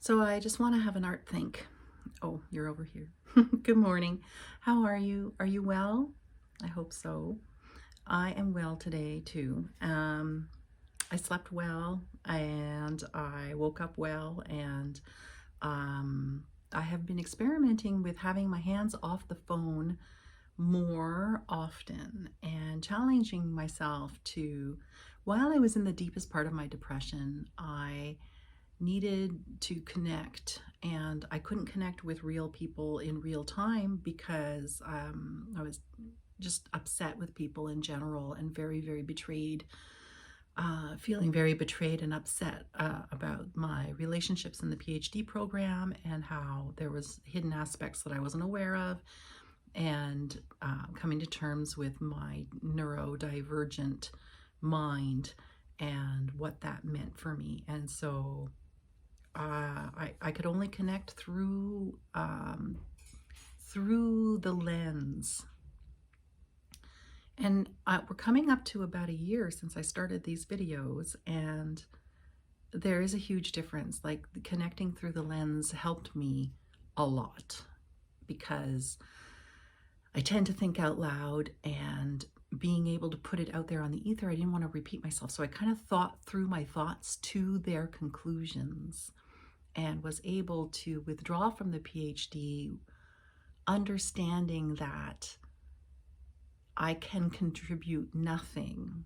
So I just want to have an art think. Oh, you're over here. Good morning. How are you? Are you well? I hope so. I am well today too. I slept well and I woke up well, and I have been experimenting with having my hands off the phone more often and challenging myself to, while I was in the deepest part of my depression, I needed to connect, and I couldn't connect with real people in real time because I was just upset with people in general and very, very betrayed, feeling very betrayed and upset about my relationships in the PhD program and how there was hidden aspects that I wasn't aware of, and coming to terms with my neurodivergent mind and what that meant for me. And so I could only connect through the lens. And we're coming up to about a year since I started these videos, and there is a huge difference. Like, connecting through the lens helped me a lot because I tend to think out loud, and being able to put it out there on the ether, I didn't want to repeat myself. So I kind of thought through my thoughts to their conclusions and was able to withdraw from the PhD, understanding that I can contribute nothing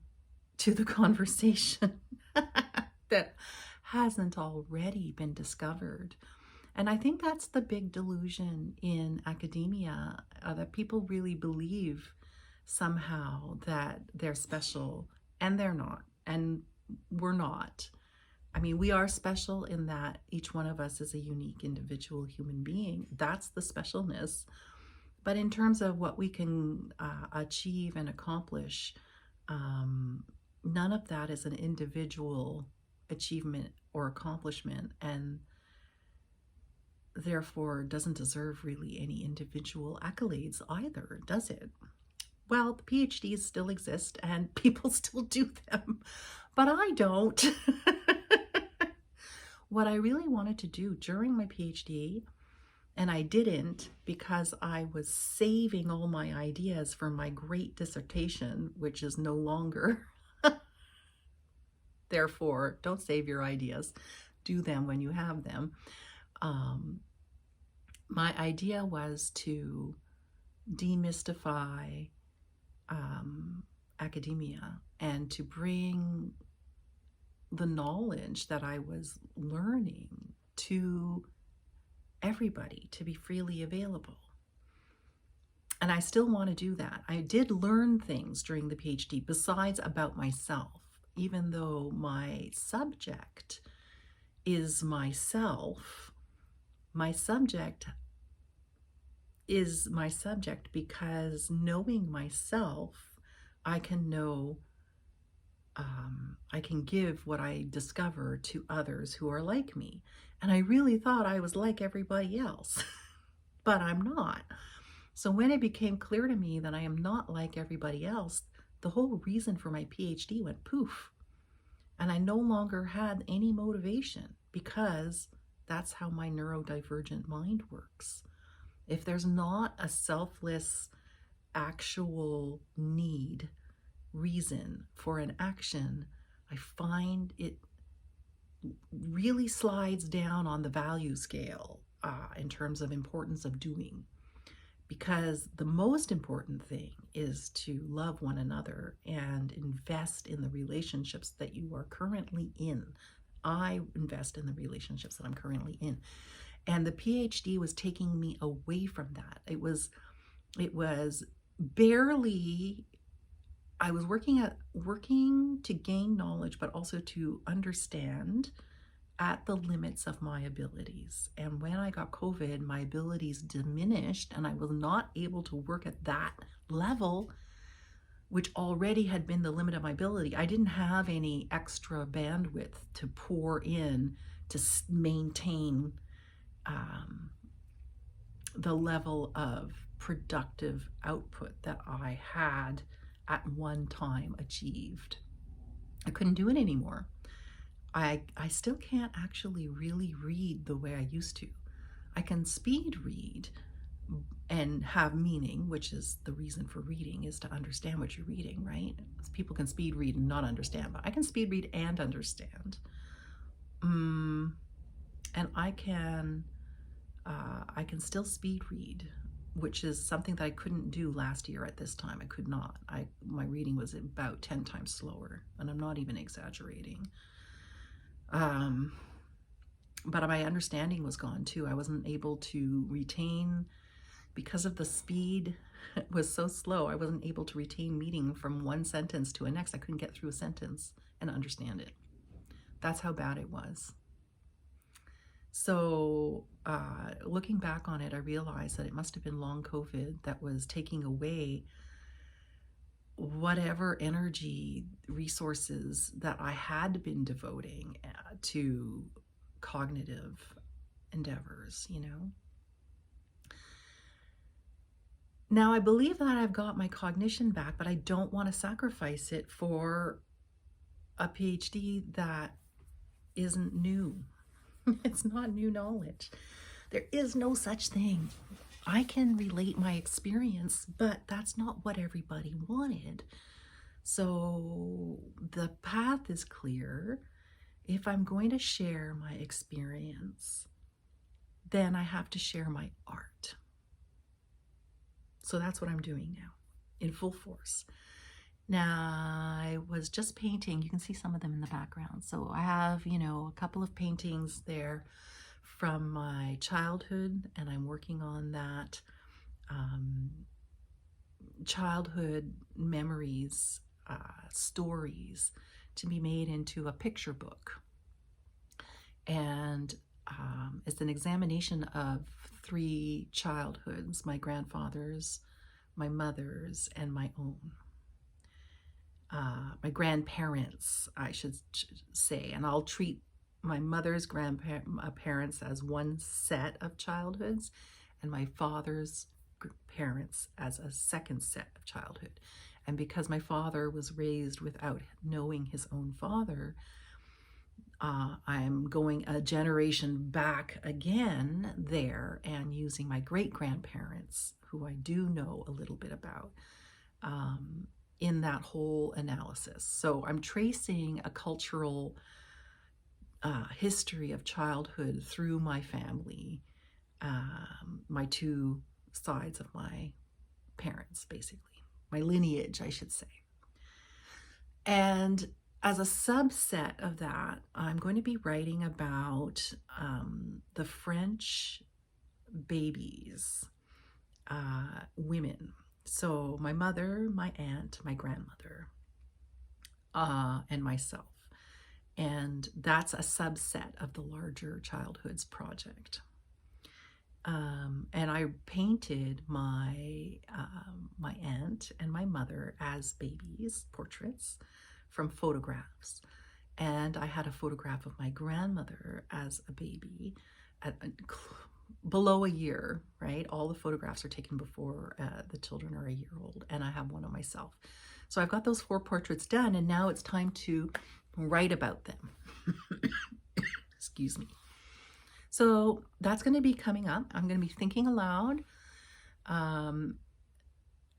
to the conversation that hasn't already been discovered. And I think that's the big delusion in academia, that people really believe somehow that they're special, and they're not, and we're not. I mean, we are special in that each one of us is a unique individual human being. That's the specialness. But in terms of what we can achieve and accomplish, none of that is an individual achievement or accomplishment, and therefore doesn't deserve really any individual accolades either, does it? Well, the PhDs still exist and people still do them, but I don't. What I really wanted to do during my PhD, and I didn't because I was saving all my ideas for my great dissertation, which is no longer. Therefore, don't save your ideas. Do them when you have them. My idea was to demystify academia and to bring the knowledge that I was learning to everybody, to be freely available. And I still want to do that. I did learn things during the PhD besides about myself, even though my subject is myself. My subject is my subject because, knowing myself, I can know, I can give what I discover to others who are like me. And I really thought I was like everybody else, but I'm not. So when it became clear to me that I am not like everybody else, the whole reason for my PhD went poof. And I no longer had any motivation, because that's how my neurodivergent mind works. If there's not a selfless, actual need, reason for an action, I find it really slides down on the value scale in terms of importance of doing. Because the most important thing is to love one another and invest in the relationships that you are currently in. I invest in the relationships that I'm currently in. And the PhD was taking me away from that. It was barely, I was working to gain knowledge, but also to understand at the limits of my abilities. And when I got COVID, my abilities diminished, and I was not able to work at that level, which already had been the limit of my ability. I didn't have any extra bandwidth to pour in to maintain the level of productive output that I had at one time achieved. I couldn't do it anymore. I still can't actually really read the way I used to. I can speed read and have meaning, which is the reason for reading, is to understand what you're reading, right? People can speed read and not understand, but I can speed read and understand. And I can still speed read, which is something that I couldn't do last year at this time. I could not. My reading was about 10 times slower, and I'm not even exaggerating. But my understanding was gone too. I wasn't able to retain, because of the speed was so slow, I wasn't able to retain meaning from one sentence to the next. I couldn't get through a sentence and understand it. That's how bad it was. So looking back on it, I realized that it must have been long COVID that was taking away whatever energy resources that I had been devoting to cognitive endeavors, you know. Now, I believe that I've got my cognition back, but I don't want to sacrifice it for a PhD that isn't new. It's not new knowledge. There is no such thing. I can relate my experience, but that's not what everybody wanted. So the path is clear. If I'm going to share my experience, then I have to share my art. So that's what I'm doing now, in full force. Now, I was just painting. You can see some of them in the background. So I have, you know, a couple of paintings there from my childhood, and I'm working on that. Childhood memories, stories to be made into a picture book. And it's an examination of 3 childhoods, my grandfather's, my mother's, and my own. My grandparents, I should say, and I'll treat my mother's grandparents as one set of childhoods and my father's parents as a second set of childhood. And because my father was raised without knowing his own father, I'm going a generation back again there and using my great-grandparents, who I do know a little bit about, in that whole analysis. So I'm tracing a cultural history of childhood through my family, my 2 sides of my parents, basically, my lineage, I should say. And as a subset of that, I'm going to be writing about the French babies, women. So my mother, my aunt, my grandmother, and myself. And that's a subset of the larger childhoods project. And I painted my aunt and my mother as babies, portraits from photographs. And I had a photograph of my grandmother as a baby at below a year, right? All the photographs are taken before the children are a year old, and I have one of myself. So I've got those 4 portraits done, and now it's time to write about them. Excuse me. So that's going to be coming up. I'm going to be thinking aloud.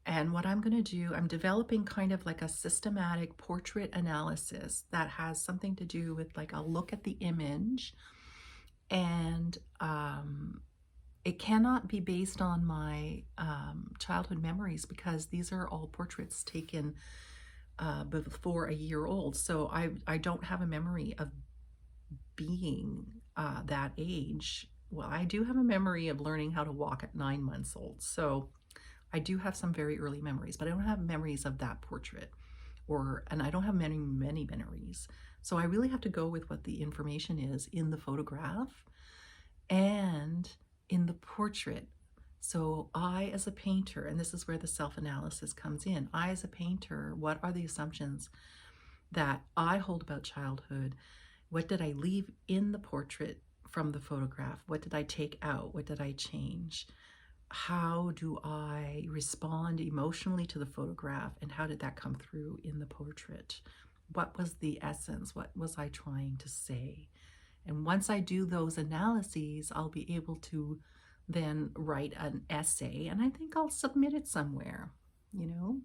And what I'm going to do, I'm developing kind of like a systematic portrait analysis that has something to do with, like, I'll look at the image, and it cannot be based on my childhood memories, because these are all portraits taken before a year old. So I don't have a memory of being that age. Well, I do have a memory of learning how to walk at 9 months old. So I do have some very early memories, but I don't have memories of that portrait, and I don't have many memories. So I really have to go with what the information is in the photograph and in the portrait. So I, as a painter, and this is where the self-analysis comes in, I, as a painter, what are the assumptions that I hold about childhood? What did I leave in the portrait from the photograph? What did I take out? What did I change? How do I respond emotionally to the photograph, and how did that come through in the portrait? What was the essence? What was I trying to say? And once I do those analyses, I'll be able to then write an essay, and I think I'll submit it somewhere, you know.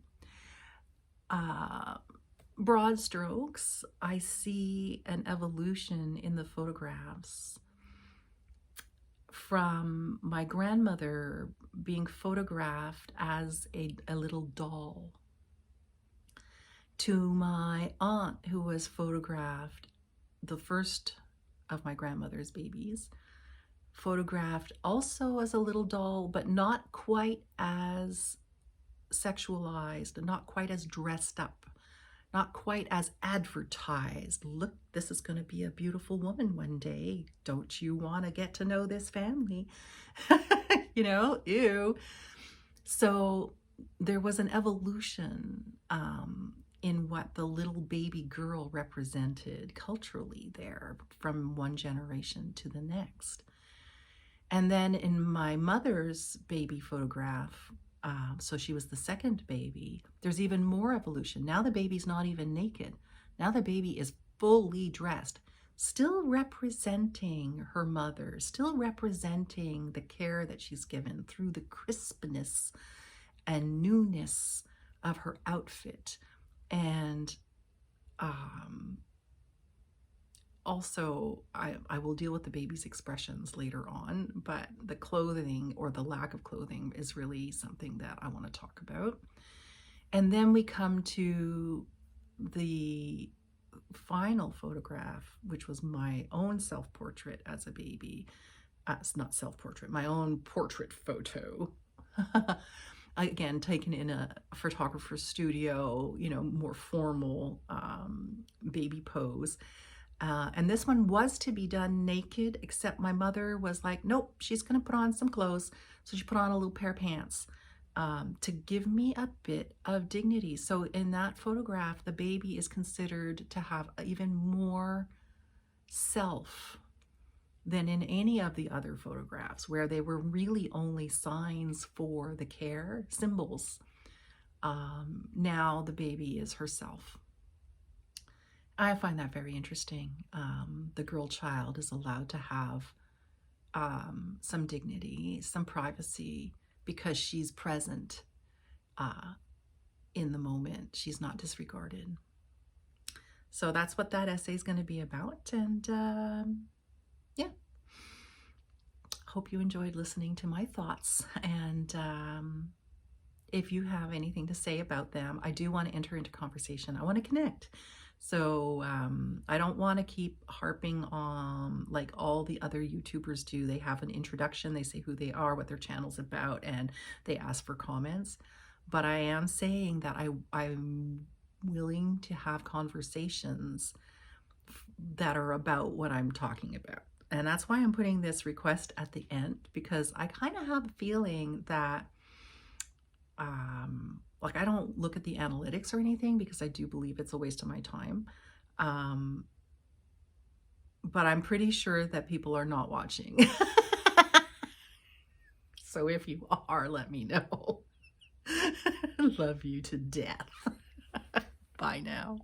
Broad strokes, I see an evolution in the photographs from my grandmother being photographed as a little doll to my aunt, who was photographed, the first of my grandmother's babies, photographed also as a little doll, but not quite as sexualized, not quite as dressed up, not quite as advertised. Look, this is going to be a beautiful woman one day. Don't you want to get to know this family? You know, ew. So there was an evolution in what the little baby girl represented culturally there from one generation to the next. And then in my mother's baby photograph, so she was the second baby, there's even more evolution. Now the baby's not even naked. Now the baby is fully dressed, still representing her mother, still representing the care that she's given through the crispness and newness of her outfit. And also, I will deal with the baby's expressions later on, but the clothing or the lack of clothing is really something that I want to talk about. And then we come to the final photograph, which was my own self-portrait as a baby. It's not self-portrait, my own portrait photo. Again, taken in a photographer's studio, you know, more formal baby pose. And this one was to be done naked, except my mother was like, nope, she's going to put on some clothes. So she put on a little pair of pants to give me a bit of dignity. So in that photograph, the baby is considered to have even more self than in any of the other photographs, where they were really only signs for the care, symbols. Now the baby is herself. I find that very interesting. The girl child is allowed to have some dignity, some privacy, because she's present in the moment. She's not disregarded. So that's what that essay is going to be about. And yeah, hope you enjoyed listening to my thoughts. And if you have anything to say about them, I do want to enter into conversation. I want to connect. So I don't want to keep harping on like all the other YouTubers do. They have an introduction, they say who they are, what their channel's about, and they ask for comments. But I am saying that I'm willing to have conversations that are about what I'm talking about. And that's why I'm putting this request at the end, because I kind of have a feeling that like I don't look at the analytics or anything, because I do believe it's a waste of my time. But I'm pretty sure that people are not watching. So if you are, let me know. Love you to death. Bye now.